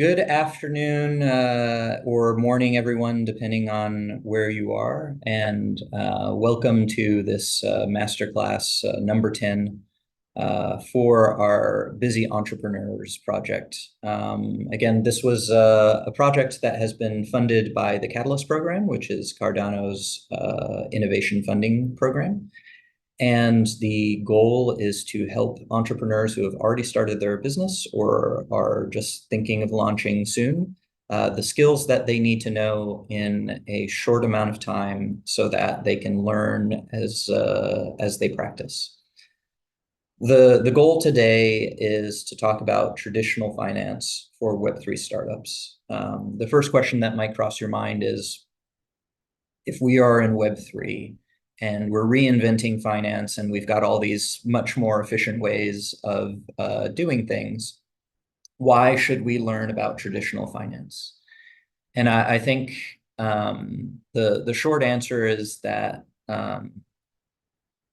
Good afternoon or morning, everyone, depending on where you are. And welcome to this masterclass number 10 for our Busy Entrepreneurs project. Again, this was a project that has been funded by the Catalyst program, which is Cardano's innovation funding program. And the goal is to help entrepreneurs who have already started their business or are just thinking of launching soon, the skills that they need to know in a short amount of time so that they can learn as they practice. The goal today is to talk about traditional finance for Web3 startups. The first question that might cross your mind is, if we are in Web3, and we're reinventing finance, and we've got all these much more efficient ways of doing things, why should we learn about traditional finance? And I think the short answer is that a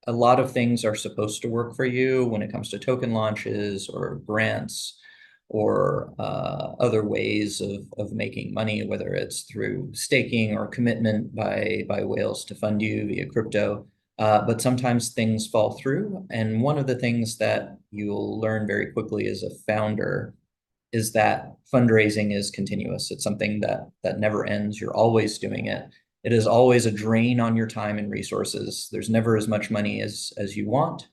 lot of things are supposed to work for you when it comes to token launches or grants or other ways of making money, whether it's through staking or commitment by whales to fund you via crypto. But sometimes things fall through. And one of the things that you'll learn very quickly as a founder is that fundraising is continuous. It's something that never ends. You're always doing it. It is always a drain on your time and resources. There's never as much money as you want.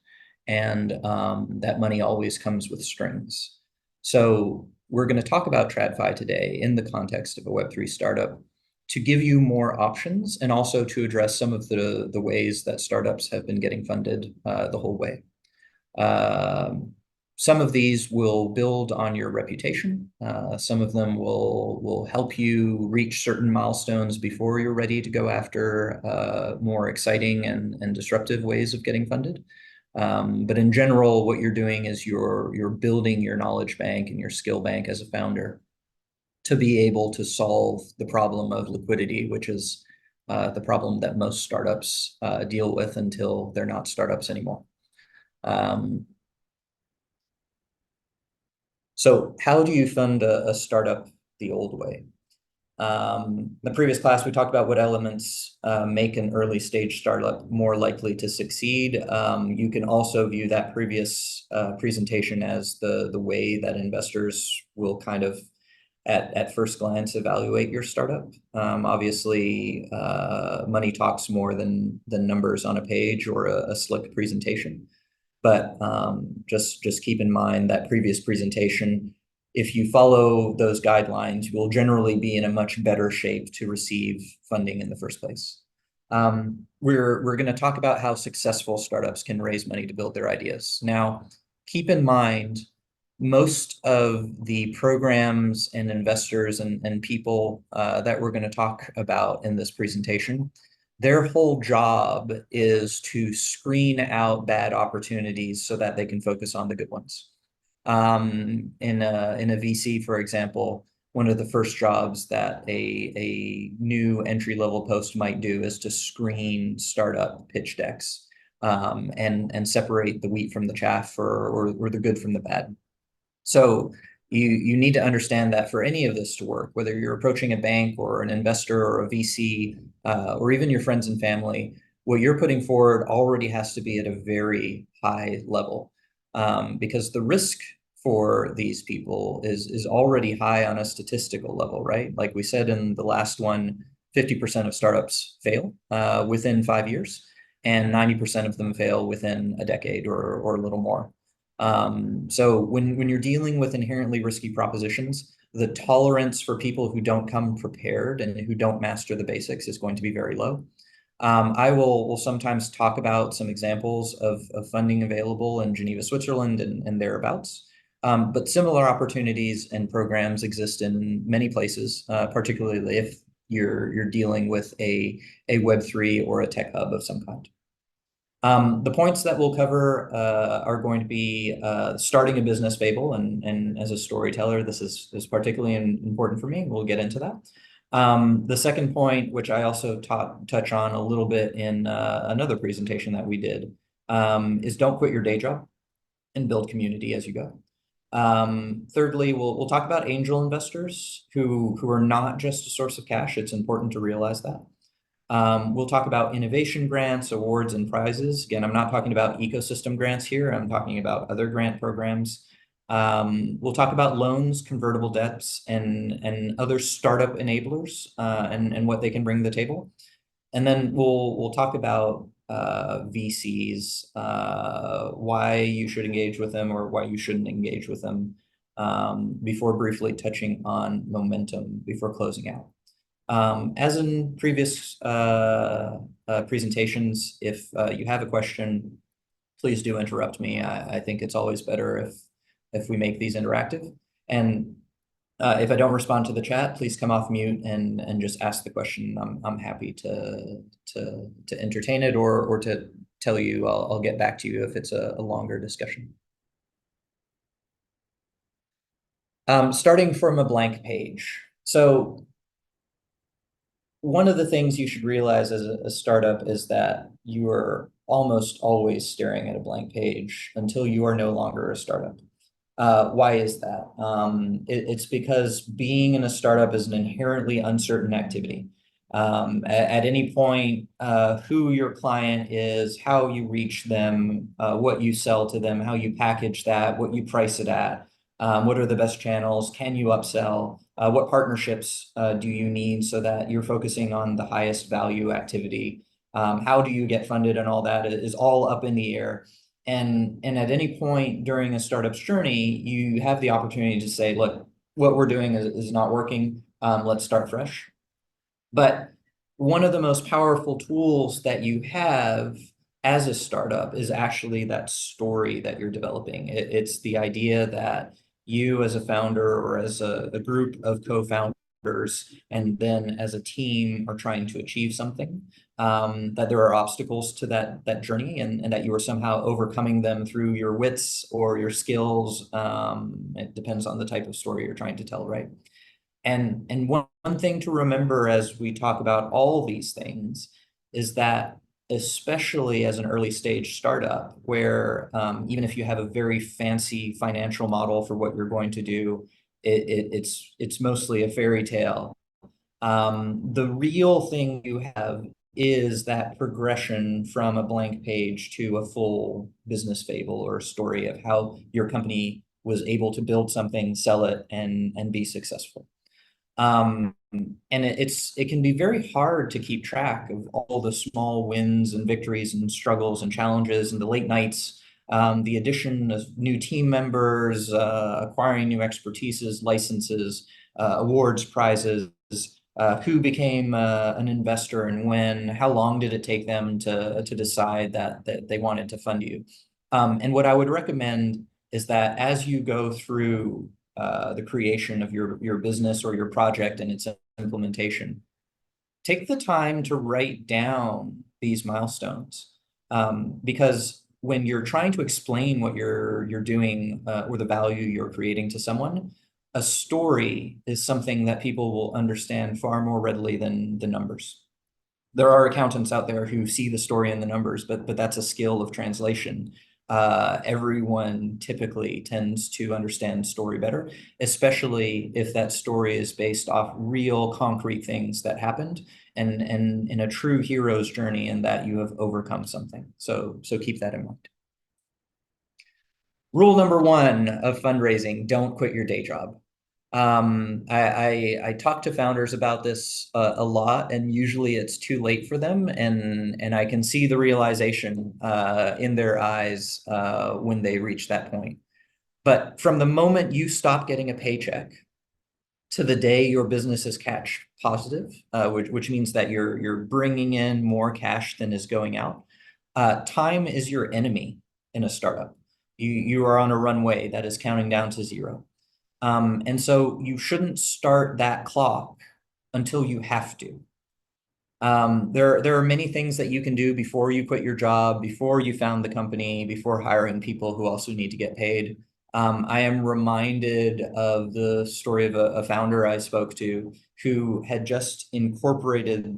And that money always comes with strings. So we're going to talk about TradFi today in the context of a Web3 startup to give you more options and also to address some of the ways that startups have been getting funded the whole way. Some of these will build on your reputation. Some of them will help you reach certain milestones before you're ready to go after more exciting and disruptive ways of getting funded. But in general, what you're doing is you're building your knowledge bank and your skill bank as a founder to be able to solve the problem of liquidity, which is the problem that most startups deal with until they're not startups anymore. So how do you fund a startup the old way? The previous class, we talked about what elements make an early stage startup more likely to succeed. You can also view that previous presentation as the way that investors will kind of, at first glance, evaluate your startup. Obviously, money talks more than numbers on a page or a slick presentation. But just keep in mind that previous presentation. If you follow those guidelines, you will generally be in a much better shape to receive funding in the first place. We're going to talk about how successful startups can raise money to build their ideas. Now, keep in mind, most of the programs and investors and people that we're going to talk about in this presentation, their whole job is to screen out bad opportunities so that they can focus on the good ones. In a VC, for example, one of the first jobs that a new entry-level post might do is to screen startup pitch decks and separate the wheat from the chaff or the good from the bad. So you need to understand that for any of this to work, whether you're approaching a bank or an investor or a VC or even your friends and family, what you're putting forward already has to be at a very high level. Because the risk for these people is already high on a statistical level, right? Like we said in the last one, 50% of startups fail within 5 years, and 90% of them fail within a decade or a little more. So when you're dealing with inherently risky propositions, the tolerance for people who don't come prepared and who don't master the basics is going to be very low. I will sometimes talk about some examples of funding available in Geneva, Switzerland, and thereabouts. But similar opportunities and programs exist in many places, particularly if you're dealing with a Web3 or a tech hub of some kind. The points that we'll cover are going to be starting a business, Fable, and as a storyteller, this is particularly important for me. We'll get into that. The second point, which I also touch on a little bit in another presentation that we did, is don't quit your day job and build community as you go. Thirdly, we'll talk about angel investors who are not just a source of cash. It's important to realize that. We'll talk about innovation grants, awards, and prizes. Again, I'm not talking about ecosystem grants here. I'm talking about other grant programs. We'll talk about loans, convertible debts, and other startup enablers, and what they can bring to the table. And then we'll talk about VCs, why you should engage with them or why you shouldn't engage with them, before briefly touching on momentum before closing out. As in previous presentations, if you have a question, please do interrupt me. I think it's always better if we make these interactive. And if I don't respond to the chat, please come off mute and just ask the question. I'm happy to entertain it or to tell you I'll get back to you if it's a longer discussion. Starting from a blank page. So one of the things you should realize as a startup is that you are almost always staring at a blank page until you are no longer a startup. Why is that? It's because being in a startup is an inherently uncertain activity. At any point, who your client is, how you reach them, what you sell to them, how you package that, what you price it at, what are the best channels, can you upsell, what partnerships do you need so that you're focusing on the highest value activity, how do you get funded, and all that is all up in the air. And at any point during a startup's journey, you have the opportunity to say, look, what we're doing is not working. Let's start fresh. But one of the most powerful tools that you have as a startup is actually that story that you're developing. It's the idea that you as a founder or as a group of co-founders and then as a team are trying to achieve something, that there are obstacles to that journey and that you are somehow overcoming them through your wits or your skills. It depends on the type of story you're trying to tell, right? And one thing to remember as we talk about all these things is that especially as an early stage startup, where even if you have a very fancy financial model for what you're going to do, it's mostly a fairy tale. The real thing you have is that progression from a blank page to a full business fable or story of how your company was able to build something, sell it, and be successful. And it can be very hard to keep track of all the small wins and victories and struggles and challenges and the late nights, the addition of new team members, acquiring new expertises, licenses, awards, prizes, who became an investor and when, how long did it take them to decide that they wanted to fund you. And what I would recommend is that as you go through the creation of your business or your project and its implementation, take the time to write down these milestones, because when you're trying to explain what you're doing or the value you're creating to someone, a story is something that people will understand far more readily than the numbers. There are accountants out there who see the story in the numbers, but that's a skill of translation. Everyone typically tends to understand story better, especially if that story is based off real concrete things that happened and in a true hero's journey and that you have overcome something. So keep that in mind. Rule number one of fundraising: don't quit your day job. I talk to founders about this a lot, and usually it's too late for them, and I can see the realization in their eyes when they reach that point. But from the moment you stop getting a paycheck to the day your business is cash positive, which means that you're bringing in more cash than is going out, time is your enemy in a startup. You are on a runway that is counting down to zero. And so you shouldn't start that clock until you have to. There are many things that you can do before you quit your job, before you found the company, before hiring people who also need to get paid. I am reminded of the story of a founder I spoke to who had just incorporated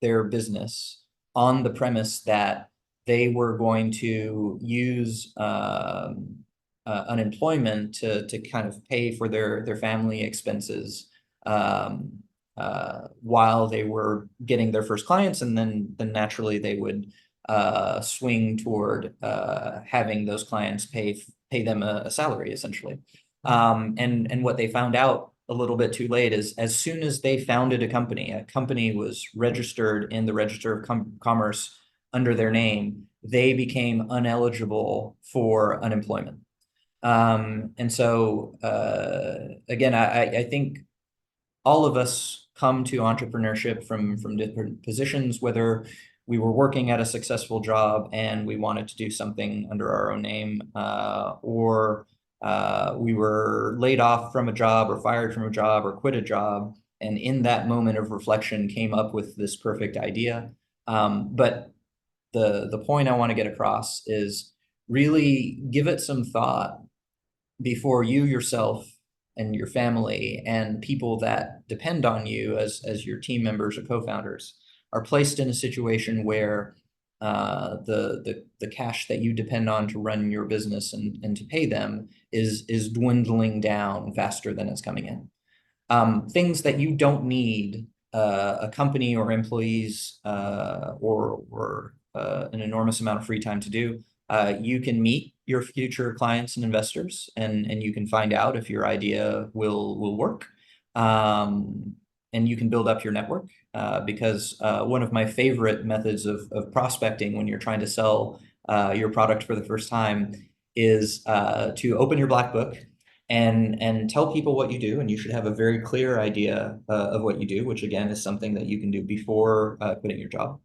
their business on the premise that they were going to use unemployment to kind of pay for their family expenses while they were getting their first clients, and then naturally they would swing toward having those clients pay them a salary essentially. And what they found out a little bit too late is as soon as they founded a company was registered in the Register of Commerce under their name, they became ineligible for unemployment. And so again, I think all of us come to entrepreneurship from different positions, whether we were working at a successful job and we wanted to do something under our own name, or we were laid off from a job or fired from a job or quit a job. And in that moment of reflection came up with this perfect idea. But the point I want to get across is really give it some thought before you yourself and your family and people that depend on you as your team members or co-founders are placed in a situation where the cash that you depend on to run your business and to pay them is dwindling down faster than it's coming in. Things that you don't need a company or employees or an enormous amount of free time to do. You can meet your future clients and investors, and you can find out if your idea will work. And you can build up your network because one of my favorite methods of prospecting when you're trying to sell your product for the first time is to open your black book and tell people what you do. And you should have a very clear idea of what you do, which again is something that you can do before quitting your job.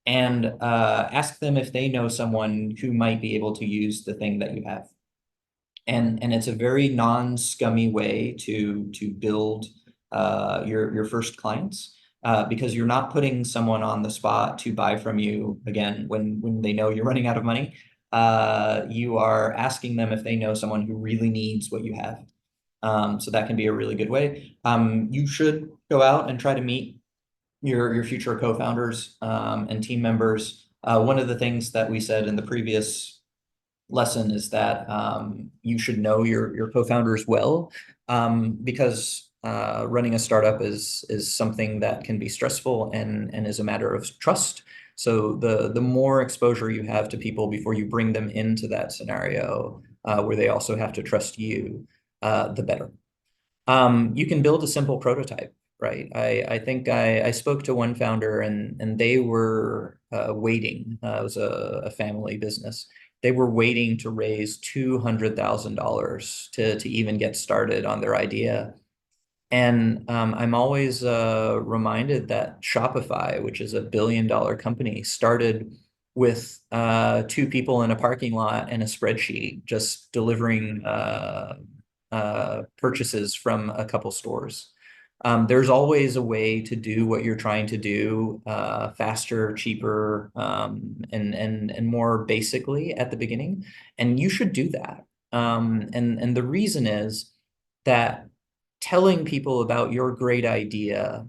And ask them if they know someone who might be able to use the thing that you have. And it's a very non-scummy way to build your first clients because you're not putting someone on the spot to buy from you again when they know you're running out of money. You are asking them if they know someone who really needs what you have. So that can be a really good way. You should go out and try to meet your future co-founders and team members. One of the things that we said in the previous lesson is that you should know your co-founders well because running a startup is something that can be stressful and is a matter of trust. So the more exposure you have to people before you bring them into that scenario where they also have to trust you, the better. You can build a simple prototype, right? I think I spoke to one founder and they were waiting. It was a family business. They were waiting to raise $200,000 to even get started on their idea. And I'm always reminded that Shopify, which is $1 billion company, started with two people in a parking lot and a spreadsheet, just delivering purchases from a couple stores. There's always a way to do what you're trying to do faster, cheaper, and more basically at the beginning. And you should do that. And the reason is that telling people about your great idea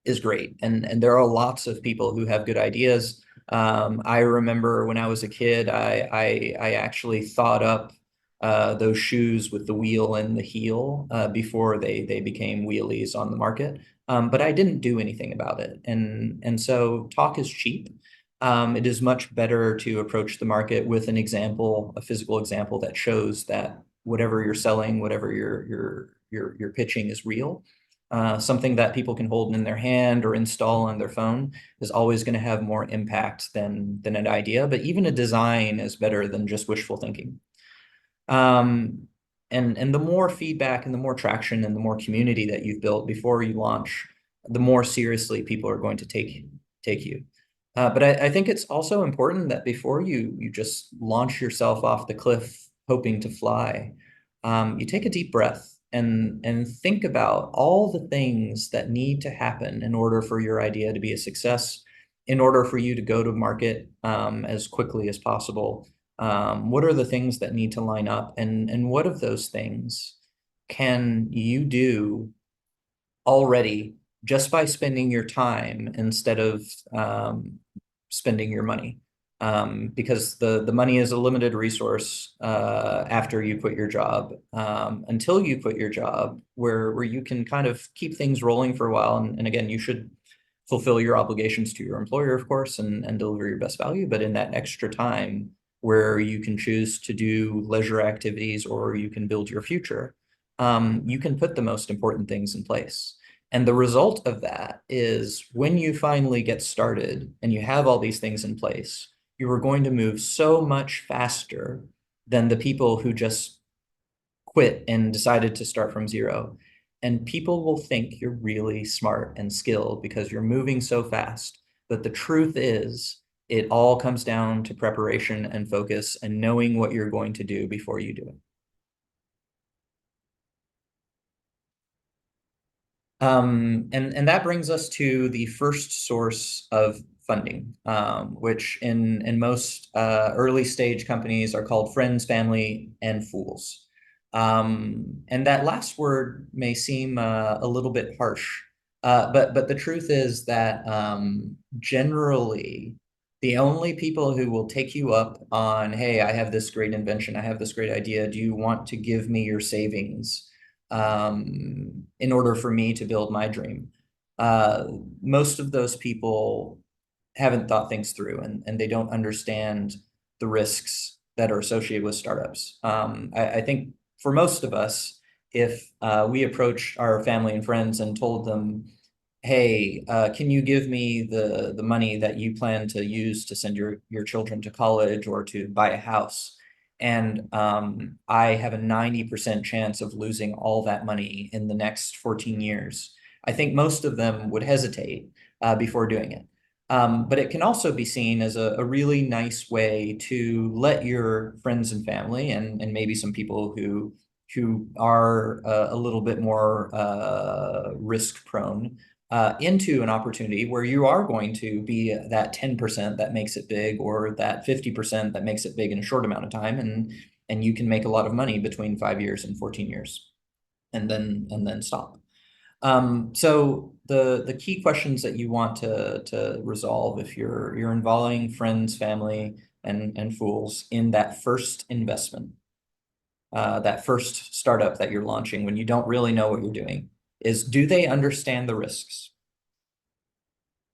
is great. And there are lots of people who have good ideas. I remember when I was a kid, I actually thought up those shoes with the wheel and the heel before they became wheelies on the market. But I didn't do anything about it. And so talk is cheap. It is much better to approach the market with an example, a physical example that shows that whatever you're selling, whatever you're pitching is real. Something that people can hold in their hand or install on their phone is always going to have more impact than an idea. But even a design is better than just wishful thinking. And the more feedback and the more traction and the more community that you've built before you launch, the more seriously people are going to take you. But I think it's also important that before you just launch yourself off the cliff hoping to fly, you take a deep breath and think about all the things that need to happen in order for your idea to be a success, in order for you to go to market as quickly as possible. What are the things that need to line up, and what of those things can you do already just by spending your time instead of spending your money? because the money is a limited resource after you quit your job, until you quit your job, where you can kind of keep things rolling for a while. And again, you should fulfill your obligations to your employer, of course, and deliver your best value. But in that extra time where you can choose to do leisure activities or you can build your future, you can put the most important things in place. And the result of that is when you finally get started and you have all these things in place, you are going to move so much faster than the people who just quit and decided to start from zero. And people will think you're really smart and skilled because you're moving so fast. But the truth is, it all comes down to preparation and focus and knowing what you're going to do before you do it. And that brings us to the first source of funding, which in most early stage companies are called friends, family, and fools. And that last word may seem a little bit harsh, but the truth is that generally the only people who will take you up on, hey, I have this great invention, I have this great idea, do you want to give me your savings? In order for me to build my dream. Uh, Most of those people haven't thought things through and they don't understand the risks that are associated with startups. I think for most of us, if we approached our family and friends and told them, hey, can you give me the money that you plan to use to send your children to college or to buy a house? And I have a 90% chance of losing all that money in the next 14 years. I think most of them would hesitate before doing it. But it can also be seen as a really nice way to let your friends and family and maybe some people who are a little bit more risk prone into an opportunity where you are going to be that 10% that makes it big or that 50% that makes it big in a short amount of time. And you can make a lot of money between 5 years and 14 years and then stop. So the key questions that you want to resolve if you're involving friends, family, and fools in that first investment, that first startup that you're launching when you don't really know what you're doing, is do they understand the risks?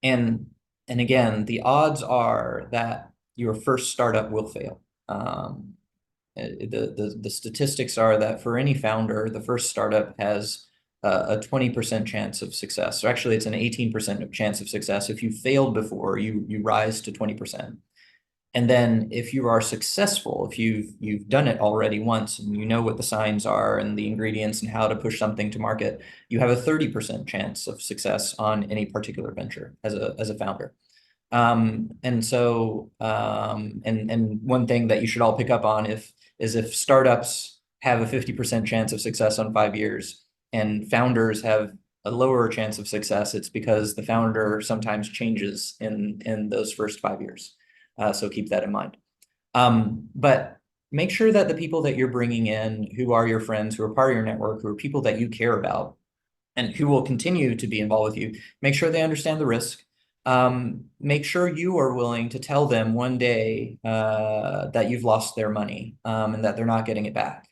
And and again, the odds are that your first startup will fail. The statistics are that for any founder, the first startup has a 20% chance of success. So actually, it's an 18% chance of success. If you failed before, you rise to 20%. And then if you are successful, if you've done it already once and you know what the signs are and the ingredients and how to push something to market, you have a 30% chance of success on any particular venture as a founder. And one thing that you should all pick up on if startups have a 50% chance of success on 5 years and founders have a lower chance of success, it's because the founder sometimes changes in those first 5 years. So keep that in mind. But make sure that the people that you're bringing in, who are your friends, who are part of your network, who are people that you care about, and who will continue to be involved with you, make sure they understand the risk. Make sure you are willing to tell them one day that you've lost their money and that they're not getting it back.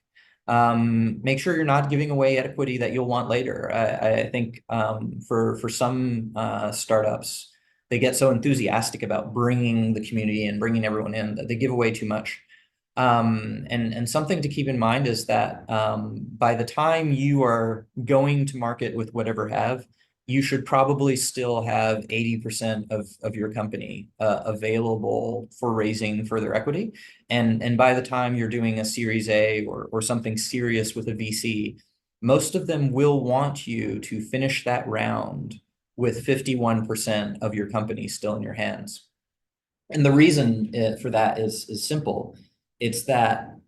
Make sure you're not giving away equity that you'll want later. I think for some startups, they get so enthusiastic about bringing the community and bringing everyone in that they give away too much. And something to keep in mind is that by the time you are going to market with whatever have, you should probably still have 80% of your company available for raising further equity. And by the time you're doing a Series A or something serious with a VC, most of them will want you to finish that round with 51% of your company still in your hands. And the reason for that is simple. It's that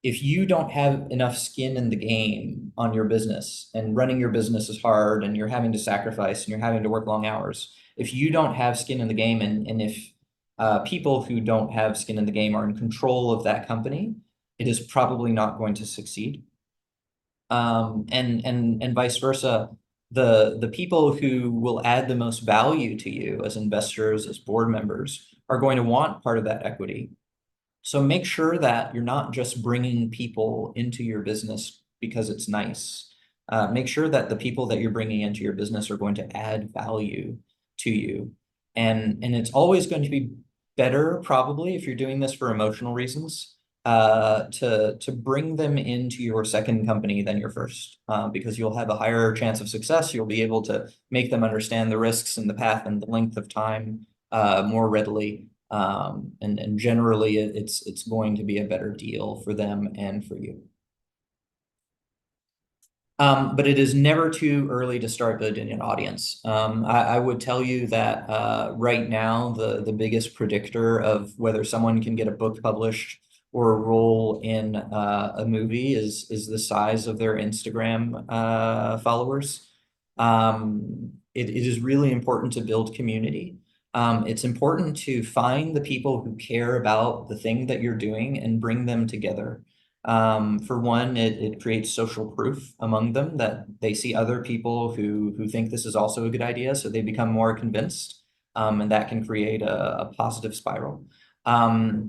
if you don't have enough skin in the game on your business and running your business is hard and you're having to sacrifice and you're having to work long hours, if you don't have skin in the game and if people who don't have skin in the game are in control of that company, it is probably not going to succeed. And vice versa. The people who will add the most value to you as investors, as board members, are going to want part of that equity. So make sure that you're not just bringing people into your business because it's nice. Make sure that the people that you're bringing into your business are going to add value to you. And it's always going to be better, probably, if you're doing this for emotional reasons, to bring them into your second company than your first, because you'll have a higher chance of success. You'll be able to make them understand the risks and the path and the length of time more readily. And generally it's going to be a better deal for them and for you. But it is never too early to start building an audience. I would tell you that right now, the biggest predictor of whether someone can get a book published or a role in a movie is the size of their Instagram followers. It is really important to build community. It's important to find the people who care about the thing that you're doing and bring them together. For one, it creates social proof among them that they see other people who think this is also a good idea, so they become more convinced, and that can create a positive spiral.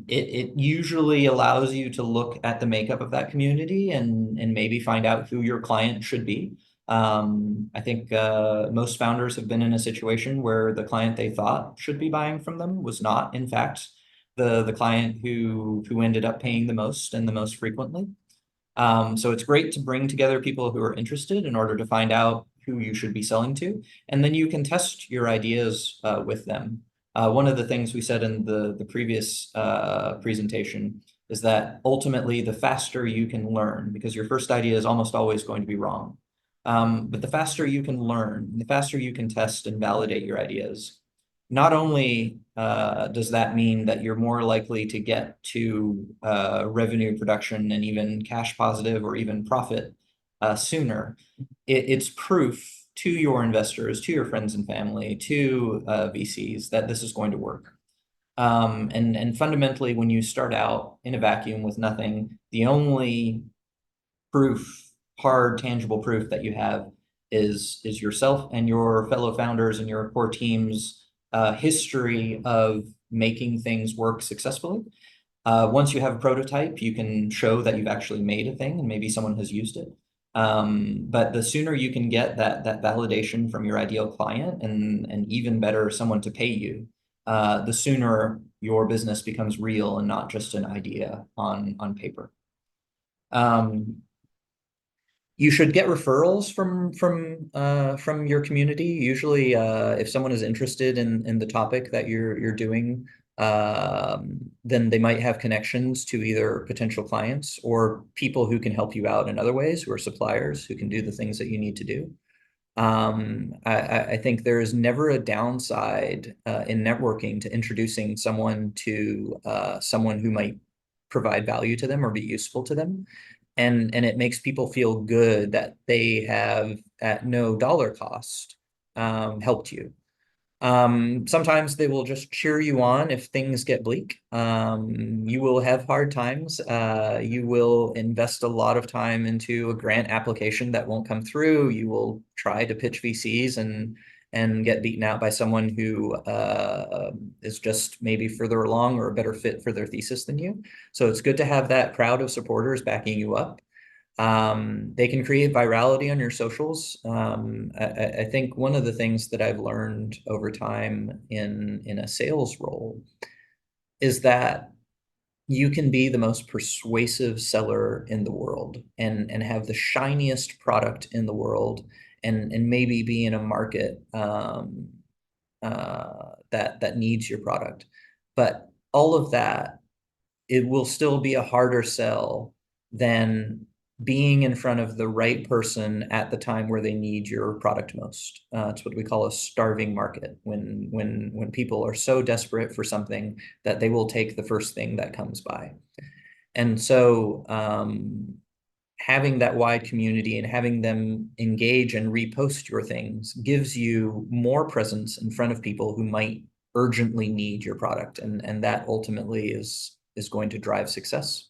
It usually allows you to look at the makeup of that community and maybe find out who your client should be. I think most founders have been in a situation where the client they thought should be buying from them was not, in fact, the client who ended up paying the most and the most frequently. So it's great to bring together people who are interested in order to find out who you should be selling to, and then you can test your ideas with them. One of the things we said in the previous presentation is that ultimately the faster you can learn, because your first idea is almost always going to be wrong, but the faster you can learn, the faster you can test and validate your ideas, not only does that mean that you're more likely to get to revenue production and even cash positive or even profit sooner, it's proof to your investors, to your friends and family, to VCs that this is going to work. And fundamentally, when you start out in a vacuum with nothing, the only proof, hard, tangible proof that you have is yourself and your fellow founders and your core team's history of making things work successfully. Once you have a prototype, you can show that you've actually made a thing and maybe someone has used it. But the sooner you can get that validation from your ideal client and even better, someone to pay you, the sooner your business becomes real and not just an idea on paper. You should get referrals from your community. Usually, if someone is interested in the topic that you're doing, then they might have connections to either potential clients or people who can help you out in other ways, who are suppliers, who can do the things that you need to do. I think there is never a downside in networking to introducing someone to someone who might provide value to them or be useful to them. And it makes people feel good that they have, at no dollar cost, helped you. Sometimes they will just cheer you on if things get bleak. You will have hard times. You will invest a lot of time into a grant application that won't come through. You will try to pitch VCs and get beaten out by someone who is just maybe further along or a better fit for their thesis than you. So it's good to have that crowd of supporters backing you up. They can create virality on your socials. I think one of the things that I've learned over time in a sales role is that you can be the most persuasive seller in the world and have the shiniest product in the world and maybe be in a market that needs your product. But all of that, it will still be a harder sell than being in front of the right person at the time where they need your product most. It's what we call a starving market, when people are so desperate for something that they will take the first thing that comes by. And so having that wide community and having them engage and repost your things gives you more presence in front of people who might urgently need your product. And that ultimately is going to drive success.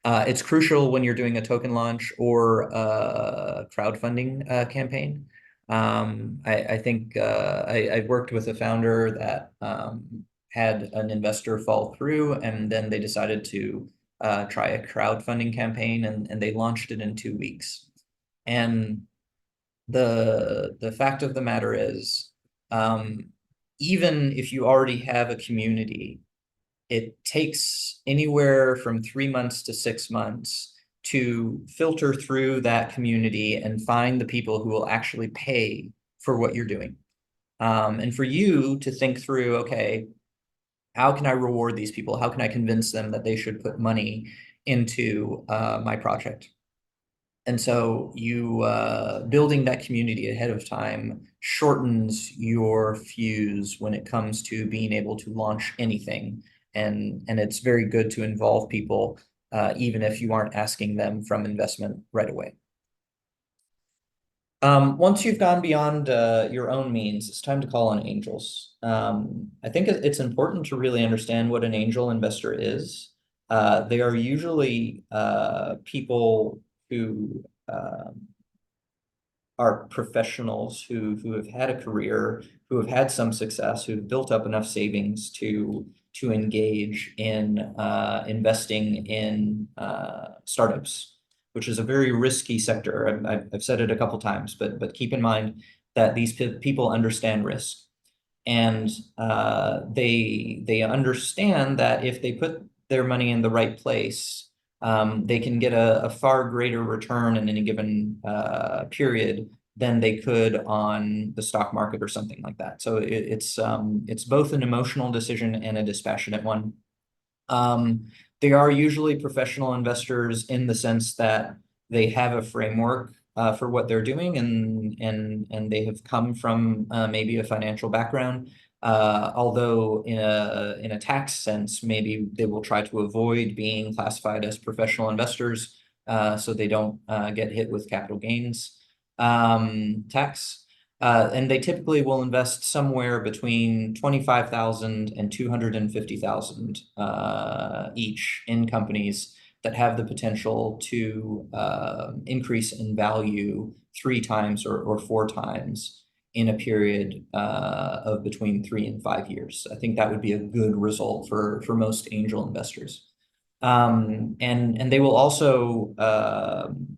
It's crucial when you're doing a token launch or a crowdfunding campaign. I think I worked with a founder that had an investor fall through, and then they decided to try a crowdfunding campaign, and they launched it in 2 weeks. And the fact of the matter is, even if you already have a community, it takes anywhere from 3 months to 6 months to filter through that community and find the people who will actually pay for what you're doing. And for you to think through, okay, how can I reward these people? How can I convince them that they should put money into my project? And so you building that community ahead of time shortens your fuse when it comes to being able to launch anything. And it's very good to involve people, even if you aren't asking them from investment right away. Once you've gone beyond your own means, it's time to call on angels. I think it's important to really understand what an angel investor is. They are usually people who are professionals who have had a career, who have had some success, who've built up enough savings to engage in investing in startups, which is a very risky sector. I've said it a couple times, but keep in mind that these people understand risk, and they understand that if they put their money in the right place, they can get a far greater return in any given period than they could on the stock market or something like that. So it's both an emotional decision and a dispassionate one. They are usually professional investors in the sense that they have a framework for what they're doing, and they have come from maybe a financial background. Although in a tax sense, maybe they will try to avoid being classified as professional investors, so they don't get hit with capital gains tax. And they typically will invest somewhere between 25,000 and 250,000 each in companies that have the potential to increase in value 3 times or 4 times in a period of between 3 and 5 years. I think that would be a good result for most angel investors. And they will also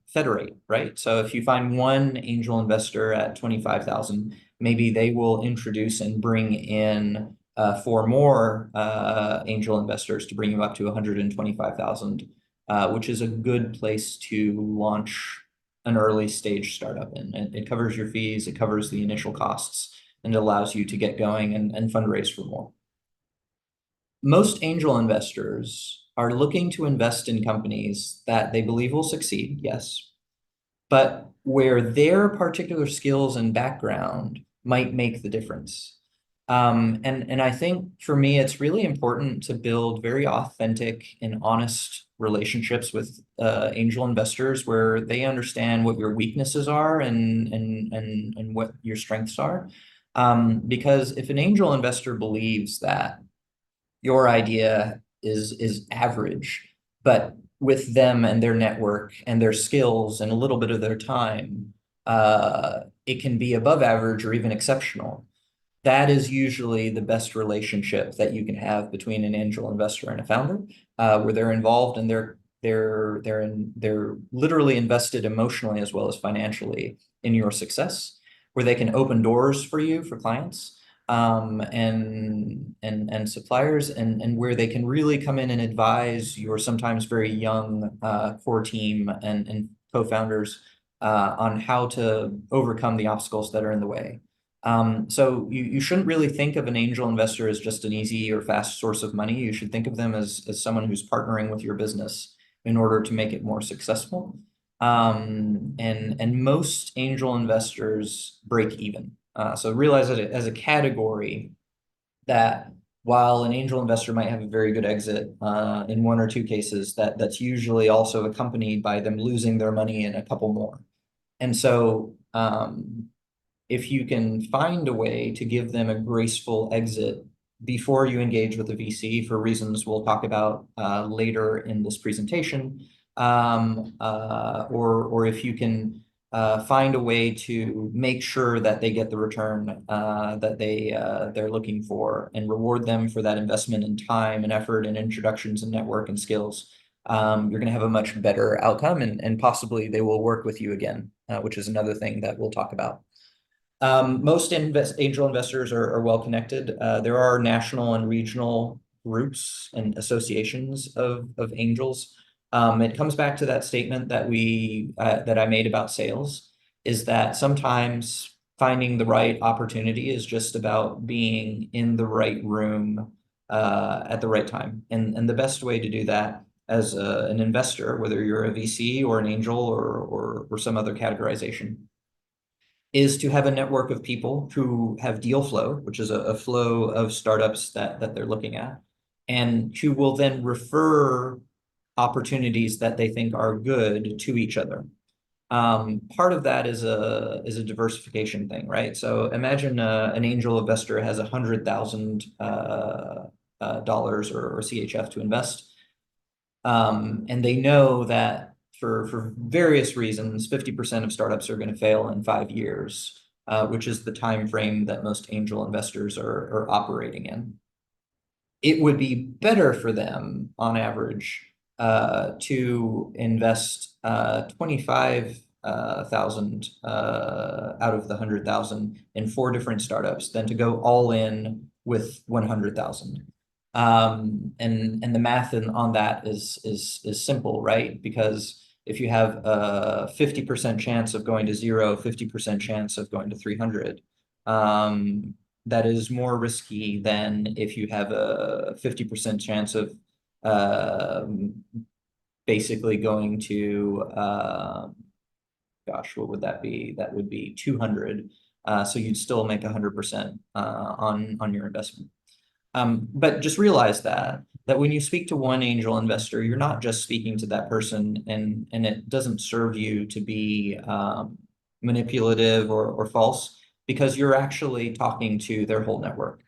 federate, right? So if you find one angel investor at 25,000, maybe they will introduce and bring in 4 more angel investors to bring you up to 125,000, which is a good place to launch an early stage startup in. It covers your fees, it covers the initial costs, and it allows you to get going and fundraise for more. Most angel investors are looking to invest in companies that they believe will succeed, yes, but where their particular skills and background might make the difference. And I think for me, it's really important to build very authentic and honest relationships with angel investors where they understand what your weaknesses are and what your strengths are. Because if an angel investor believes that your idea is average, but with them and their network and their skills and a little bit of their time, it can be above average or even exceptional. That is usually the best relationship that you can have between an angel investor and a founder, where they're involved and they're literally invested emotionally as well as financially in your success, where they can open doors for you for clients, and suppliers, and where they can really come in and advise your sometimes very young core team and co-founders on how to overcome the obstacles that are in the way. So you shouldn't really think of an angel investor as just an easy or fast source of money. You should think of them as someone who's partnering with your business in order to make it more successful. And most angel investors break even. So realize that as a category that while an angel investor might have a very good exit in 1 or 2 cases, that's usually also accompanied by them losing their money in a couple more. And so if you can find a way to give them a graceful exit before you engage with the VC for reasons we'll talk about later in this presentation, or if you can find a way to make sure that they get the return that they're looking for, and reward them for that investment in time and effort and introductions and network and skills. You're going to have a much better outcome, and possibly they will work with you again, which is another thing that we'll talk about. Most angel investors are well connected. There are national and regional groups and associations of angels. It comes back to that statement that that I made about sales, is that sometimes finding the right opportunity is just about being in the right room at the right time. And the best way to do that as an investor, whether you're a VC or an angel or some other categorization, is to have a network of people who have deal flow, which is a flow of startups that they're looking at, and who will then refer opportunities that they think are good to each other. Part of that is a diversification thing, right? So imagine an angel investor has $100,000 dollars or CHF to invest, and they know that for various reasons, 50% of startups are going to fail in 5 years, which is the time frame that most angel investors are operating in. It would be better for them, on average, to invest 25,000 out of the 100,000 in 4 different startups than to go all in with 100,000. And the math on that is simple, right? Because if you have a 50% chance of going to 0, 50% chance of going to 300, that is more risky than if you have a 50% chance of basically going to, gosh, what would that be? That would be 200. So you'd still make 100% on your investment. But just realize that when you speak to one angel investor, you're not just speaking to that person, and it doesn't serve you to be manipulative or false, because you're actually talking to their whole network.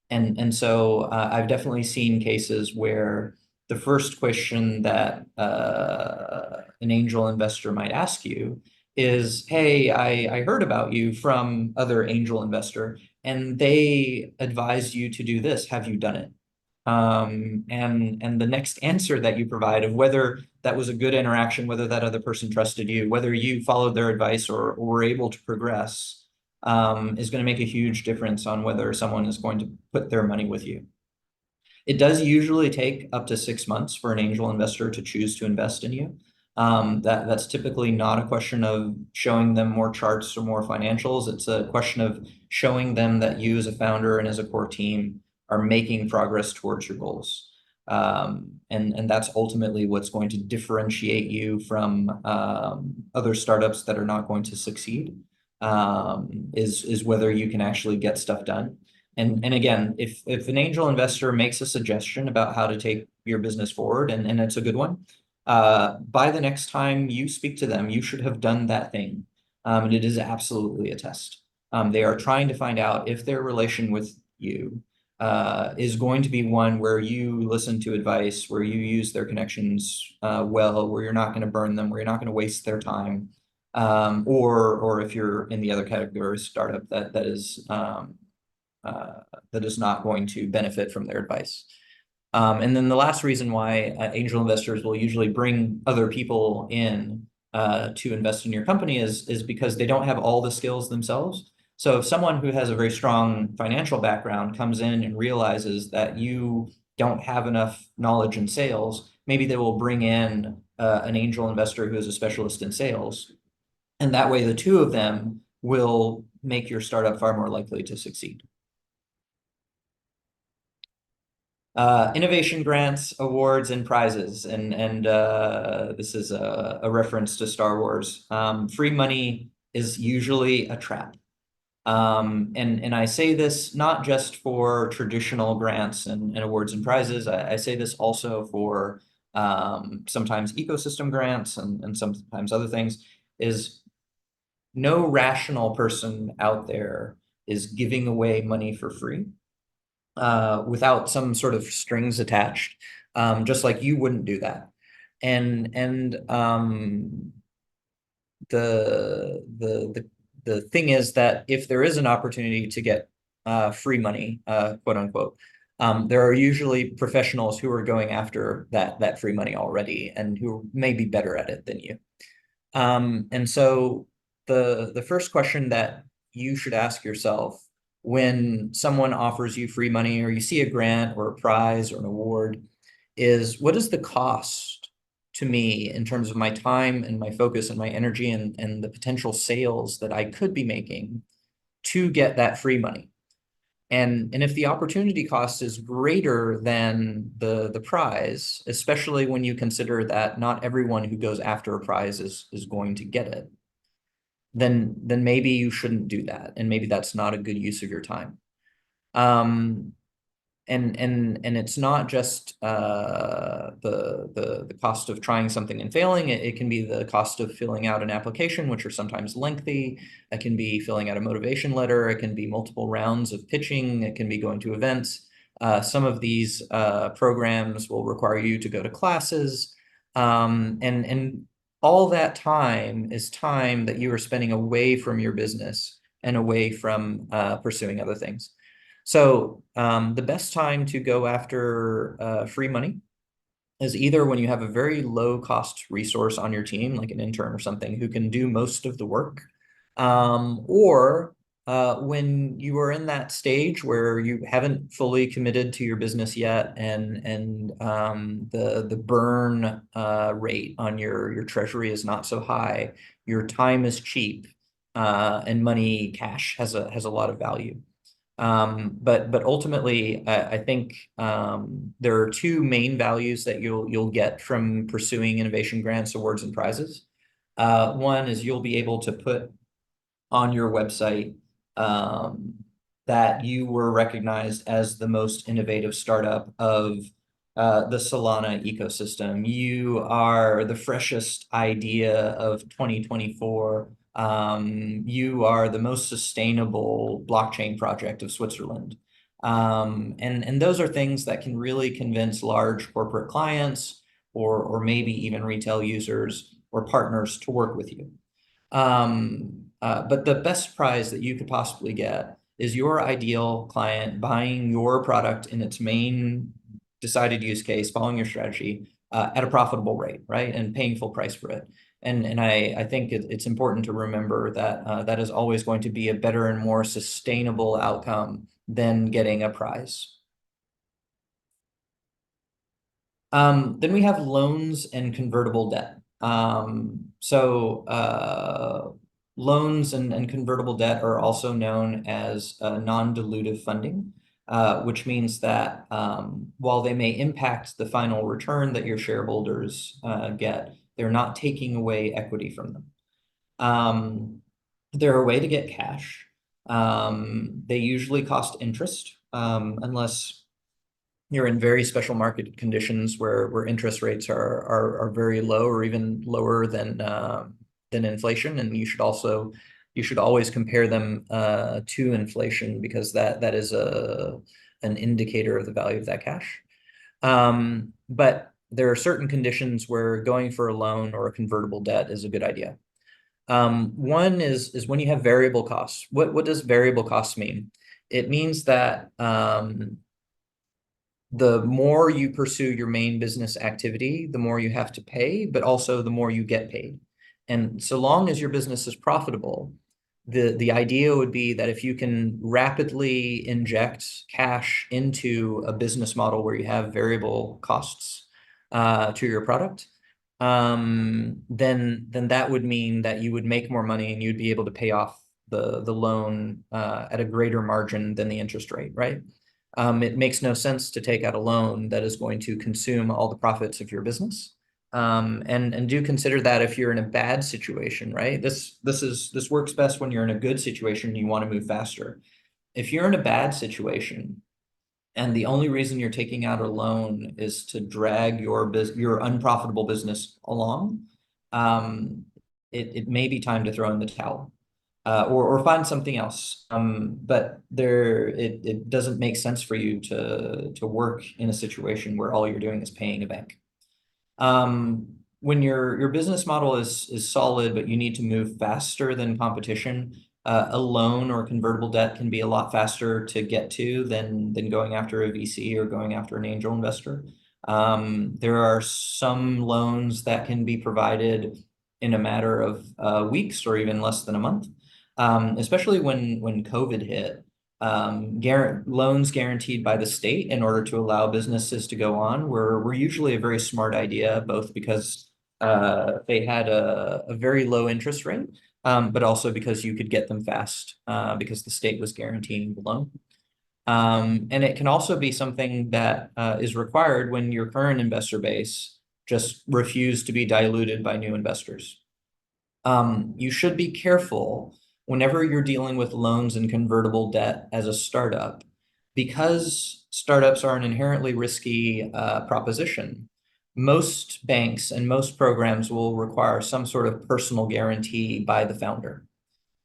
And so I've definitely seen cases where the first question that an angel investor might ask you is, hey, I heard about you from other angel investor, and they advised you to do this. Have you done it? And the next answer that you provide of whether that was a good interaction, whether that other person trusted you, whether you followed their advice or were able to progress, is going to make a huge difference on whether someone is going to put their money with you. It does usually take up to 6 months for an angel investor to choose to invest in you. That's typically not a question of showing them more charts or more financials. It's a question of showing them that you as a founder and as a core team are making progress towards your goals. And that's ultimately what's going to differentiate you from other startups that are not going to succeed, is whether you can actually get stuff done. And again, if an angel investor makes a suggestion about how to take your business forward, and it's a good one, by the next time you speak to them, you should have done that thing. And it is absolutely a test. They are trying to find out if their relation with you is going to be one where you listen to advice, where you use their connections well, where you're not going to burn them, where you're not going to waste their time, or if you're in the other category, startup that is not going to benefit from their advice. And then the last reason why angel investors will usually bring other people in to invest in your company is because they don't have all the skills themselves. So if someone who has a very strong financial background comes in and realizes that you don't have enough knowledge in sales, maybe they will bring in an angel investor who is a specialist in sales. And that way, the two of them will make your startup far more likely to succeed. Innovation grants, awards, and prizes, and this is a reference to Star Wars. Free money is usually a trap. And I say this not just for traditional grants and awards and prizes. I say this also for sometimes ecosystem grants and sometimes other things, is no rational person out there is giving away money for free without some sort of strings attached, just like you wouldn't do that. And the thing is that if there is an opportunity to get free money, quote unquote, there are usually professionals who are going after that free money already and who may be better at it than you. And so the first question that you should ask yourself when someone offers you free money or you see a grant or a prize or an award is, what is the cost to me in terms of my time and my focus and my energy and the potential sales that I could be making to get that free money? And if the opportunity cost is greater than the prize, especially when you consider that not everyone who goes after a prize is going to get it, then maybe you shouldn't do that, and maybe that's not a good use of your time. And it's not just the cost of trying something and failing. It can be the cost of filling out an application, which are sometimes lengthy. It can be filling out a motivation letter. It can be multiple rounds of pitching. It can be going to events. Some of these programs will require you to go to classes. And all that time is time that you are spending away from your business and away from pursuing other things. So the best time to go after free money is either when you have a very low cost resource on your team, like an intern or something, who can do most of the work, or when you are in that stage where you haven't fully committed to your business yet, and the burn rate on your treasury is not so high, your time is cheap, and money, cash, has a lot of value. But ultimately, I think there are two main values that you'll get from pursuing innovation grants, awards, and prizes. One is you'll be able to put on your website that you were recognized as the most innovative startup of the Solana ecosystem. You are the freshest idea of 2024. You are the most sustainable blockchain project of Switzerland. And those are things that can really convince large corporate clients or maybe even retail users or partners to work with you. But the best prize that you could possibly get is your ideal client buying your product in its main decided use case, following your strategy at a profitable rate, right? And paying full price for it. And I think it's important to remember that that is always going to be a better and more sustainable outcome than getting a prize. Then we have loans and convertible debt. Loans and convertible debt are also known as non-dilutive funding, which means that while they may impact the final return that your shareholders get, they're not taking away equity from them. They're a way to get cash. They usually cost interest, unless you're in very special market conditions where interest rates are very low or even lower than inflation, and you should always compare them to inflation, because that is an indicator of the value of that cash. But there are certain conditions where going for a loan or a convertible debt is a good idea. One is when you have variable costs. What does variable costs mean? It means that the more you pursue your main business activity, the more you have to pay, but also the more you get paid. And so long as your business is profitable, the idea would be that if you can rapidly inject cash into a business model where you have variable costs to your product, then that would mean that you would make more money and you'd be able to pay off the loan at a greater margin than the interest rate, right? It makes no sense to take out a loan that is going to consume all the profits of your business. And do consider that if you're in a bad situation, right? This works best when you're in a good situation and you want to move faster. If you're in a bad situation and the only reason you're taking out a loan is to drag your unprofitable business along, it may be time to throw in the towel. Or find something else. But it doesn't make sense for you to work in a situation where all you're doing is paying a bank. when your business model is solid, but you need to move faster than competition, a loan or convertible debt can be a lot faster to get to than going after a VC or going after an angel investor. There are some loans that can be provided in a matter of weeks or even less than a month, especially when COVID hit. Loans guaranteed by the state in order to allow businesses to go on were usually a very smart idea, both because they had a very low interest rate, but also because you could get them fast because the state was guaranteeing the loan. And it can also be something that is required when your current investor base just refused to be diluted by new investors. You should be careful whenever you're dealing with loans and convertible debt as a startup, because startups are an inherently risky proposition. Most banks and most programs will require some sort of personal guarantee by the founder.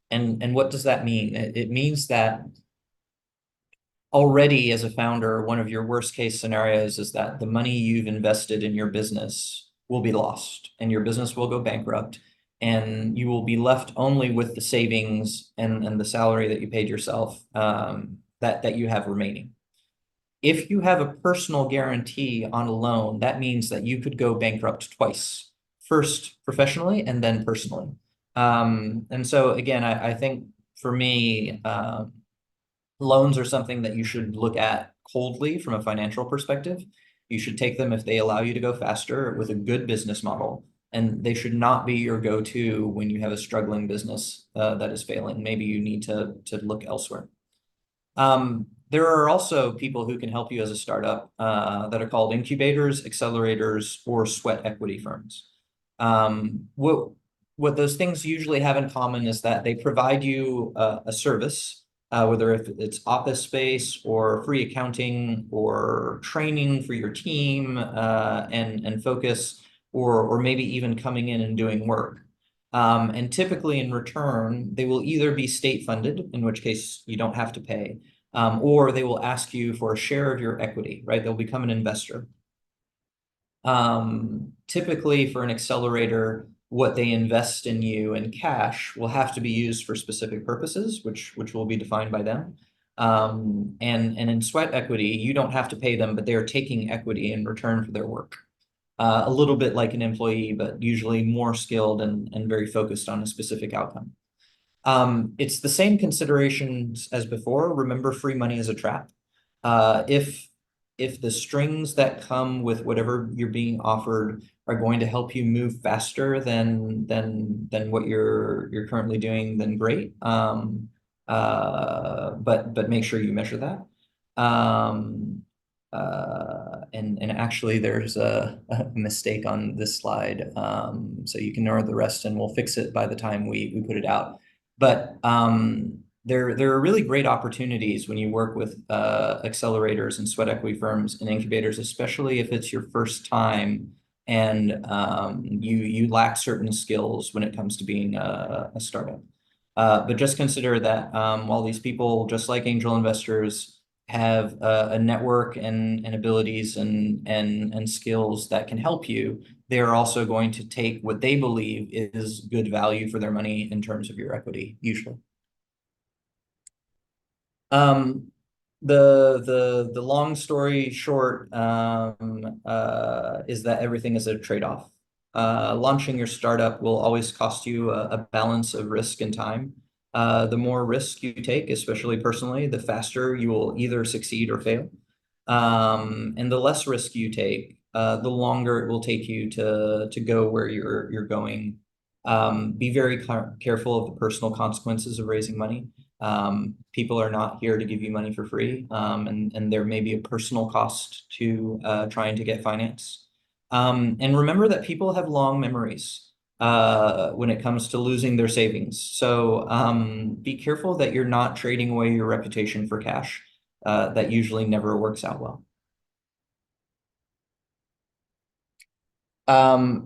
And what does that mean? It means that already as a founder, one of your worst case scenarios is that the money you've invested in your business will be lost and your business will go bankrupt, and you will be left only with the savings and the salary that you paid yourself that you have remaining. If you have a personal guarantee on a loan, that means that you could go bankrupt twice, first professionally and then personally. And so again, I think for me, loans are something that you should look at coldly from a financial perspective. You should take them if they allow you to go faster with a good business model, and they should not be your go-to when you have a struggling business that is failing. Maybe you need to look elsewhere. There are also people who can help you as a startup that are called incubators, accelerators, or sweat equity firms. What those things usually have in common is that they provide you a service, whether if it's office space or free accounting or training for your team and focus, or maybe even coming in and doing work. And typically in return, they will either be state funded, in which case you don't have to pay, or they will ask you for a share of your equity, right? They'll become an investor. Typically for an accelerator, what they invest in you in cash will have to be used for specific purposes, which will be defined by them. And in sweat equity, you don't have to pay them, but they are taking equity in return for their work. A little bit like an employee, but usually more skilled and very focused on a specific outcome. It's the same considerations as before. Remember, free money is a trap. If the strings that come with whatever you're being offered are going to help you move faster than what you're currently doing, then great. But make sure you measure that. And actually, there's a mistake on this slide, so you can ignore the rest, and we'll fix it by the time we put it out. But there are really great opportunities when you work with accelerators and sweat equity firms and incubators, especially if it's your first time and you lack certain skills when it comes to being a startup. But just consider that while these people, just like angel investors, have a network and abilities and skills that can help you, they are also going to take what they believe is good value for their money in terms of your equity, usually. The long story short is that everything is a trade-off. Launching your startup will always cost you a balance of risk and time. The more risk you take, especially personally, the faster you will either succeed or fail. And the less risk you take, the longer it will take you to go where you're going. Be very careful of the personal consequences of raising money. People are not here to give you money for free, and there may be a personal cost to trying to get finance. And remember that people have long memories when it comes to losing their savings. So be careful that you're not trading away your reputation for cash. That usually never works out well.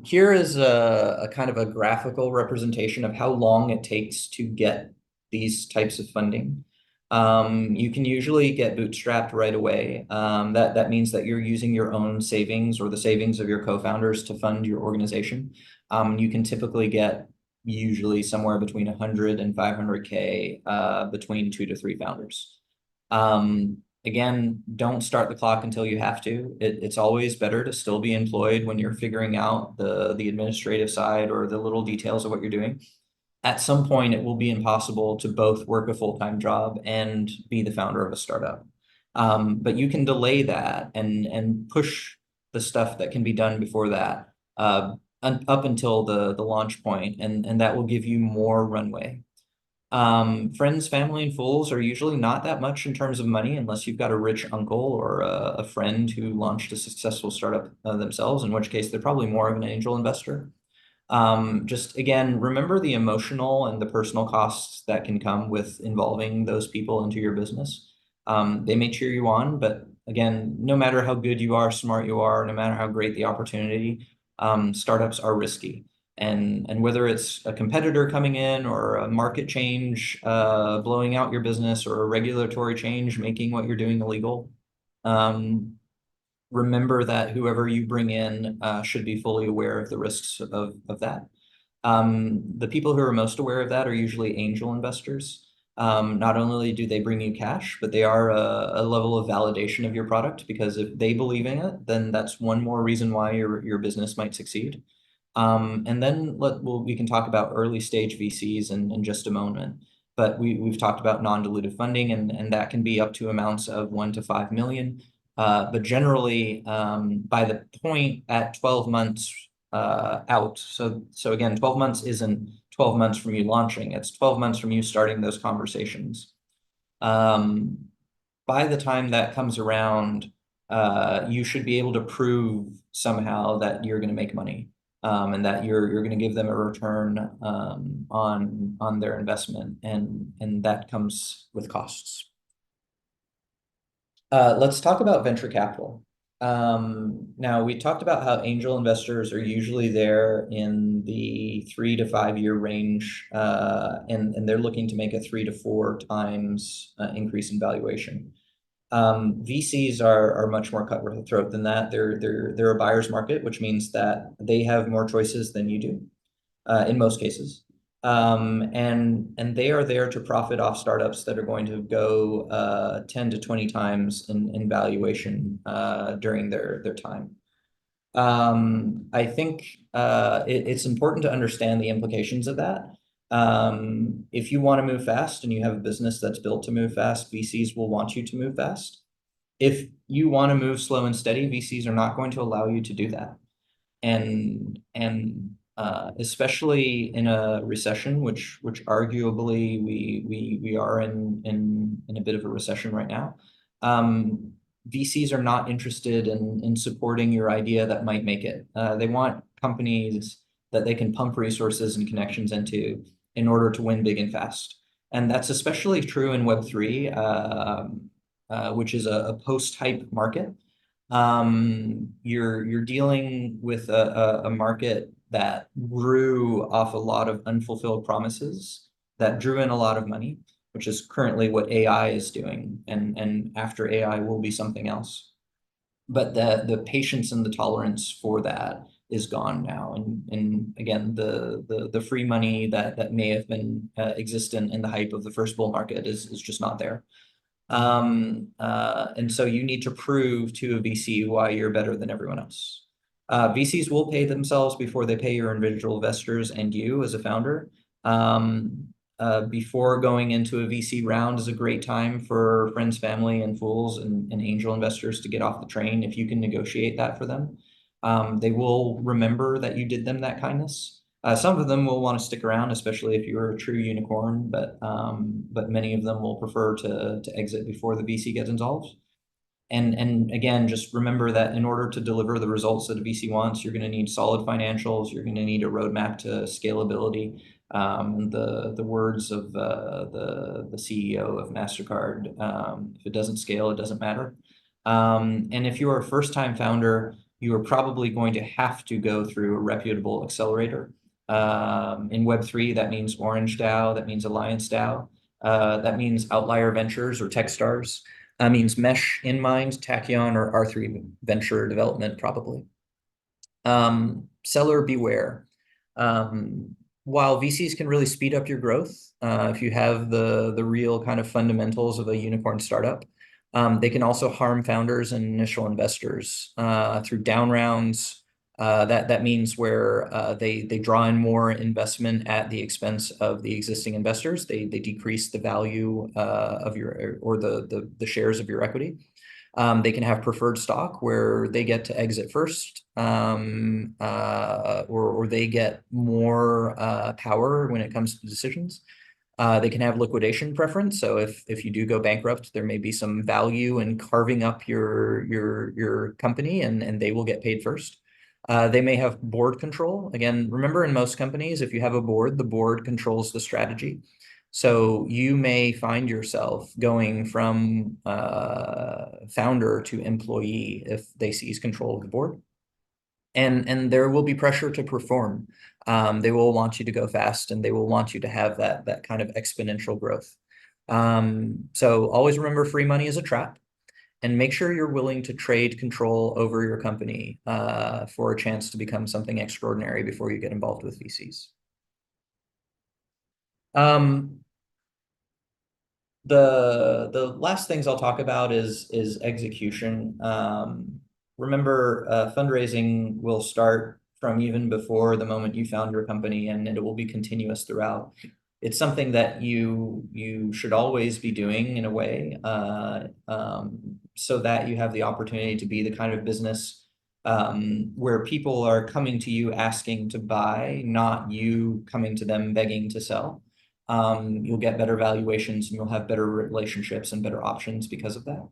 Here is a kind of a graphical representation of how long it takes to get these types of funding. You can usually get bootstrapped right away. That means that you're using your own savings or the savings of your co-founders to fund your organization. You can typically get usually somewhere between 100 and 500K between 2 to 3 founders. Again, don't start the clock until you have to. It's always better to still be employed when you're figuring out the administrative side or the little details of what you're doing. At some point, it will be impossible to both work a full-time job and be the founder of a startup. But you can delay that and push the stuff that can be done before that up until the launch point, and that will give you more runway. Friends, family, and fools are usually not that much in terms of money unless you've got a rich uncle or a friend who launched a successful startup themselves, in which case they're probably more of an angel investor. Just again, remember the emotional and the personal costs that can come with involving those people into your business. They may cheer you on, but again, no matter how good you are, smart you are, no matter how great the opportunity, startups are risky. And whether it's a competitor coming in or a market change blowing out your business or a regulatory change making what you're doing illegal, remember that whoever you bring in should be fully aware of the risks of that. The people who are most aware of that are usually angel investors. Not only do they bring you cash, but they are a level of validation of your product, because if they believe in it, then that's one more reason why your business might succeed. And then we can talk about early stage VCs in just a moment. But we've talked about non-dilutive funding, and that can be up to amounts of 1 to 5 million. But generally, by the point at 12 months out, so again, 12 months isn't 12 months from you launching, it's 12 months from you starting those conversations. By the time that comes around, you should be able to prove somehow that you're going to make money. And that you're going to give them a return on their investment, and that comes with costs. Let's talk about venture capital. Now, we talked about how angel investors are usually there in the 3 to 5 year range, and they're looking to make a 3 to 4 times increase in valuation. VCs are much more cutthroat than that. They're a buyer's market, which means that they have more choices than you do, in most cases. And they are there to profit off startups that are going to go 10 to 20 times in valuation during their time. I think it's important to understand the implications of that. If you want to move fast and you have a business that's built to move fast, VCs will want you to move fast. If you want to move slow and steady, VCs are not going to allow you to do that. And especially in a recession, which arguably we are in a bit of a recession right now. VCs are not interested in supporting your idea that might make it. They want companies that they can pump resources and connections into in order to win big and fast. And that's especially true in Web3, which is a post-hype market. You're dealing with a market that grew off a lot of unfulfilled promises, that drew in a lot of money, which is currently what AI is doing. And after AI will be something else. But the patience and the tolerance for that is gone now. And again, the free money that may have been existent in the hype of the first bull market is just not there. And so you need to prove to a VC why you're better than everyone else. VCs will pay themselves before they pay your individual investors and you as a founder. Before going into a VC round is a great time for friends, family, and fools and angel investors to get off the train if you can negotiate that for them. They will remember that you did them that kindness. Some of them will want to stick around, especially if you're a true unicorn, but many of them will prefer to exit before the VC gets involved. And again, just remember that in order to deliver the results that a VC wants, you're going to need solid financials. You're going to need a roadmap to scalability. The words of the CEO of MasterCard, if it doesn't scale, it doesn't matter. And if you're a first-time founder, you are probably going to have to go through a reputable accelerator. In Web3, that means Orange DAO, that means Alliance DAO. That means Outlier Ventures or Techstars. Means Mesh, InMind, Tachyon, or R3 Venture Development, probably. Seller beware. While VCs can really speed up your growth, if you have the real kind of fundamentals of a unicorn startup, they can also harm founders and initial investors through down rounds. That means where they draw in more investment at the expense of the existing investors. They decrease the value of your or the shares of your equity. They can have preferred stock where they get to exit first, or they get more power when it comes to decisions. They can have liquidation preference. So if you do go bankrupt, there may be some value in carving up your company, and they will get paid first. They may have board control. Again, remember, in most companies, if you have a board, the board controls the strategy. So you may find yourself going from founder to employee if they seize control of the board. And there will be pressure to perform. They will want you to go fast, and they will want you to have that kind of exponential growth. So always remember, free money is a trap, and make sure you're willing to trade control over your company for a chance to become something extraordinary before you get involved with VCs. The last things I'll talk about is execution. Remember, fundraising will start from even before the moment you found your company, and it will be continuous throughout. It's something that you should always be doing in a way, so that you have the opportunity to be the kind of business where people are coming to you asking to buy, not you coming to them begging to sell. You'll get better valuations, and you'll have better relationships and better options because of that.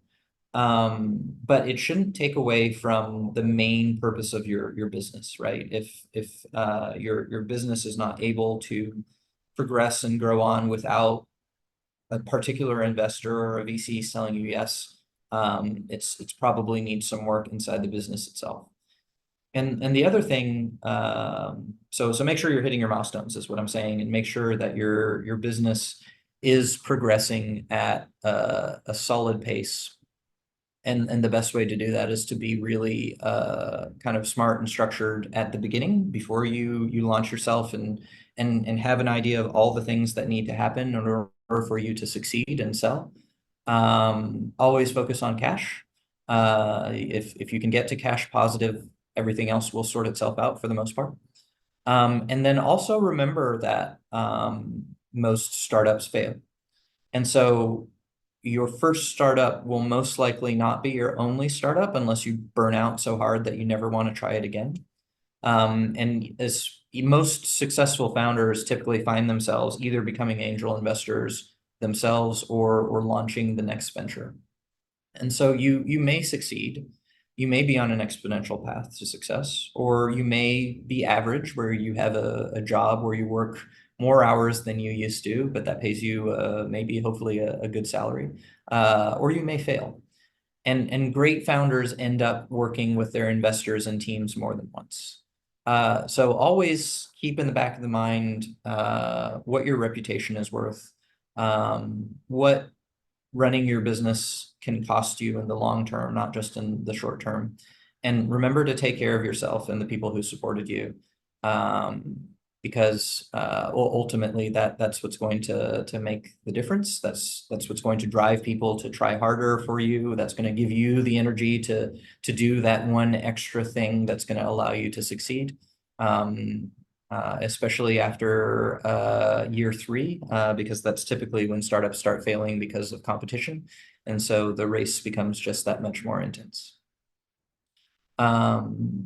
But it shouldn't take away from the main purpose of your business, right? If your business is not able to progress and grow on without a particular investor or a VC telling you yes, it's probably needs some work inside the business itself. And the other thing, so make sure you're hitting your milestones is what I'm saying, and make sure that your business is progressing at a solid pace. And the best way to do that is to be really kind of smart and structured at the beginning before you launch yourself, and have an idea of all the things that need to happen in order for you to succeed and sell. Always focus on cash. If you can get to cash positive, everything else will sort itself out for the most part. And then also remember that most startups fail. And so your first startup will most likely not be your only startup unless you burn out so hard that you never want to try it again. And as most successful founders typically find themselves either becoming angel investors themselves or launching the next venture. And so you may succeed. You may be on an exponential path to success, or you may be average, where you have a job where you work more hours than you used to, but that pays you maybe hopefully a good salary, or you may fail. And great founders end up working with their investors and teams more than once. So always keep in the back of the mind what your reputation is worth, what running your business can cost you in the long term, not just in the short term. And remember to take care of yourself and the people who supported you, because ultimately that's what's going to make the difference. That's what's going to drive people to try harder for you. That's going to give you the energy to do that one extra thing that's going to allow you to succeed. Especially after year 3, because that's typically when startups start failing because of competition. And so the race becomes just that much more intense. I'll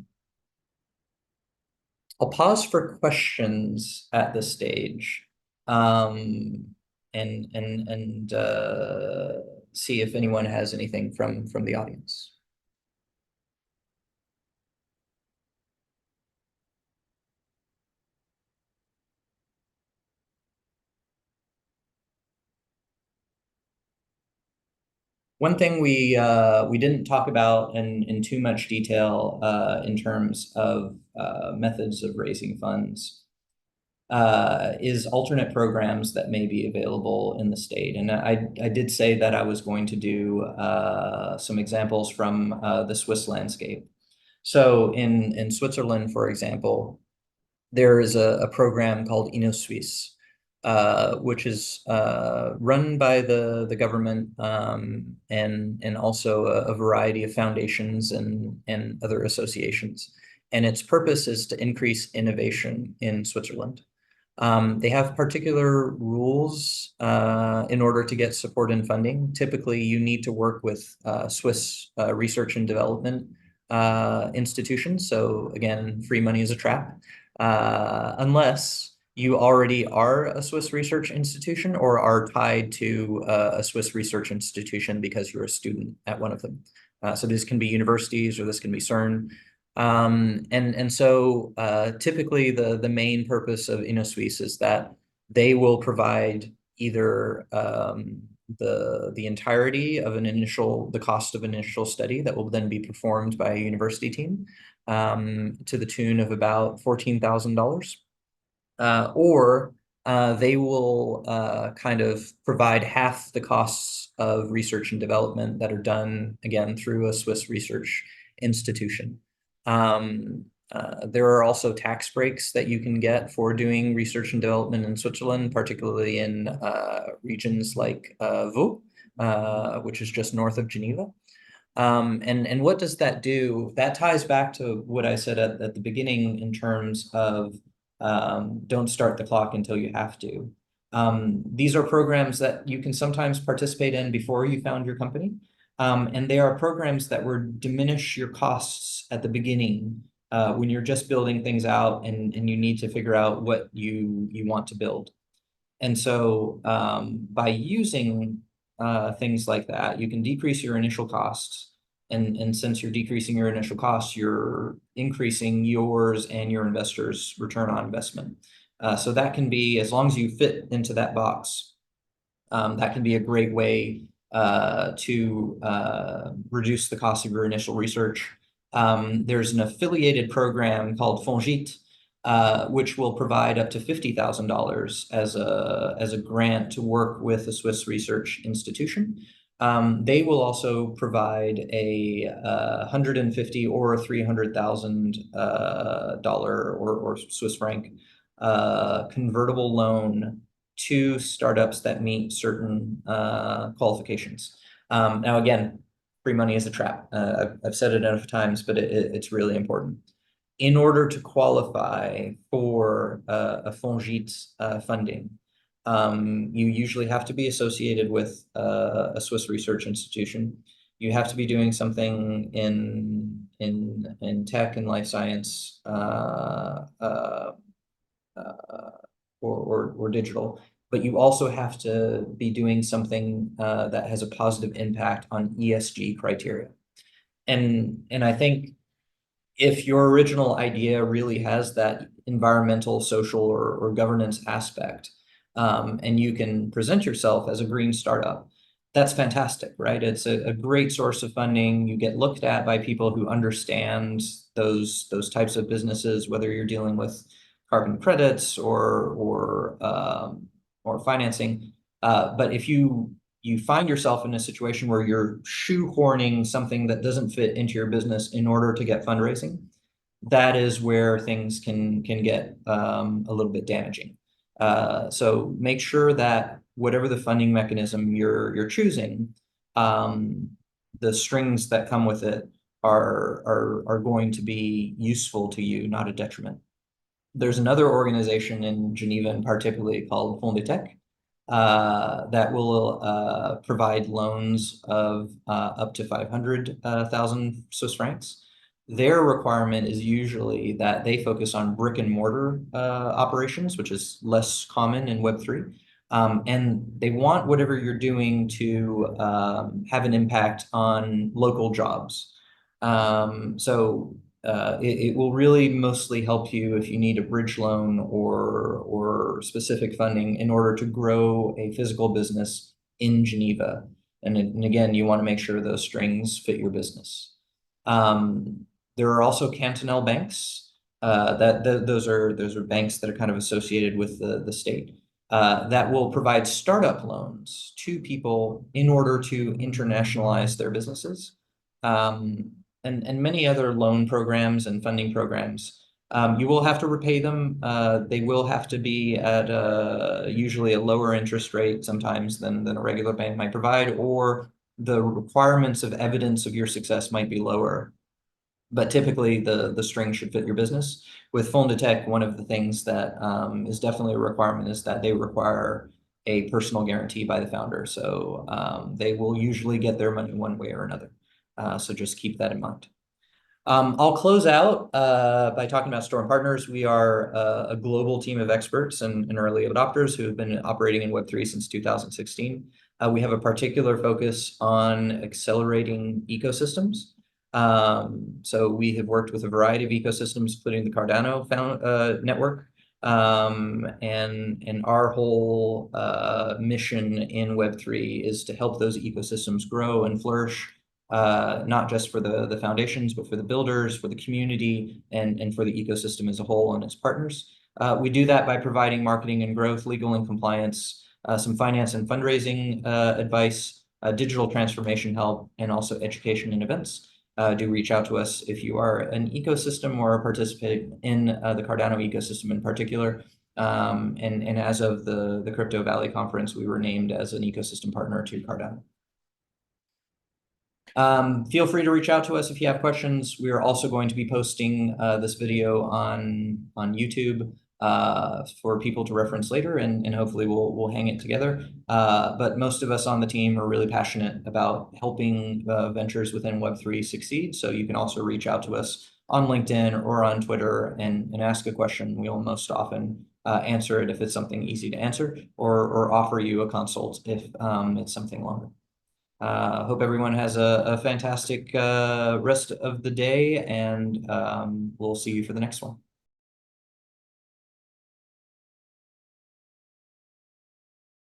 pause for questions at this stage, and see if anyone has anything from the audience. One thing we didn't talk about in too much detail in terms of methods of raising funds is alternate programs that may be available in the state. And I did say that I was going to do some examples from the Swiss landscape. So in Switzerland, for example, there is a program called InnoSuisse, which is run by the government, and also a variety of foundations and other associations. And its purpose is to increase innovation in Switzerland. They have particular rules in order to get support and funding. Typically, you need to work with Swiss research and development institutions. So again, free money is a trap, unless you already are a Swiss research institution or are tied to a Swiss research institution because you're a student at one of them. So this can be universities or this can be CERN. And so typically the main purpose of InnoSuisse is that they will provide either the entirety of the cost of an initial study that will then be performed by a university team to the tune of about $14,000. Or they will kind of provide half the costs of research and development that are done, again, through a Swiss research institution. There are also tax breaks that you can get for doing research and development in Switzerland, particularly in regions like Vaud, which is just north of Geneva. And what does that do? That ties back to what I said at the beginning in terms of don't start the clock until you have to. These are programs that you can sometimes participate in before you found your company. And they are programs that would diminish your costs at the beginning when you're just building things out and you need to figure out what you want to build. And so by using things like that, you can decrease your initial costs. And since you're decreasing your initial costs, you're increasing yours and your investors' return on investment. So that can be, as long as you fit into that box, that can be a great way to reduce the cost of your initial research. There's an affiliated program called Fongit, which will provide up to $50,000 as a grant to work with a Swiss research institution. They will also provide a $150,000 or $300,000 or Swiss franc convertible loan to startups that meet certain qualifications. Now, again, free money is a trap. I've said it enough times, but it's really important. In order to qualify for a Fongit funding, you usually have to be associated with a Swiss research institution. You have to be doing something in tech and life science or digital, but you also have to be doing something that has a positive impact on ESG criteria. And I think if your original idea really has that environmental, social, or governance aspect, and you can present yourself as a green startup, that's fantastic, right? It's a great source of funding. You get looked at by people who understand those types of businesses, whether you're dealing with carbon credits or financing. But if you find yourself in a situation where you're shoehorning something that doesn't fit into your business in order to get fundraising, that is where things can get a little bit damaging. So make sure that whatever the funding mechanism you're choosing, the strings that come with it are going to be useful to you, not a detriment. There's another organization in Geneva in particular called Fond de Tech that will provide loans of up to 500,000 Swiss francs. Their requirement is usually that they focus on brick and mortar operations, which is less common in Web3. And they want whatever you're doing to have an impact on local jobs. So it will really mostly help you if you need a bridge loan or specific funding in order to grow a physical business in Geneva. And again, you want to make sure those strings fit your business. There are also cantonal banks Those are banks that are kind of associated with the state that will provide startup loans to people in order to internationalize their businesses. And many other loan programs and funding programs. You will have to repay them. They will have to be at usually a lower interest rate sometimes than a regular bank might provide, or the requirements of evidence of your success might be lower. But typically the string should fit your business. With Fondetech, one of the things that is definitely a requirement is that they require a personal guarantee by the founder. So they will usually get their money one way or another. So just keep that in mind. I'll close out by talking about Storm Partners. We are a global team of experts and early adopters who have been operating in Web3 since 2016. We have a particular focus on accelerating ecosystems. So we have worked with a variety of ecosystems, including the Cardano network. And our whole mission in Web3 is to help those ecosystems grow and flourish, not just for the foundations, but for the builders, for the community, and for the ecosystem as a whole and its partners. We do that by providing marketing and growth, legal and compliance, some finance and fundraising advice, digital transformation help, and also education and events. Do reach out to us if you are an ecosystem or a participant in the Cardano ecosystem in particular. And as of the Crypto Valley conference, we were named as an ecosystem partner to Cardano. Feel free to reach out to us if you have questions. We are also going to be posting this video on YouTube for people to reference later, and hopefully we'll hang it together. But most of us on the team are really passionate about helping ventures within Web3 succeed. So you can also reach out to us on LinkedIn or on Twitter and ask a question. We'll most often answer it if it's something easy to answer, or offer you a consult if it's something longer. Hope everyone has a fantastic rest of the day, and we'll see you for the next one.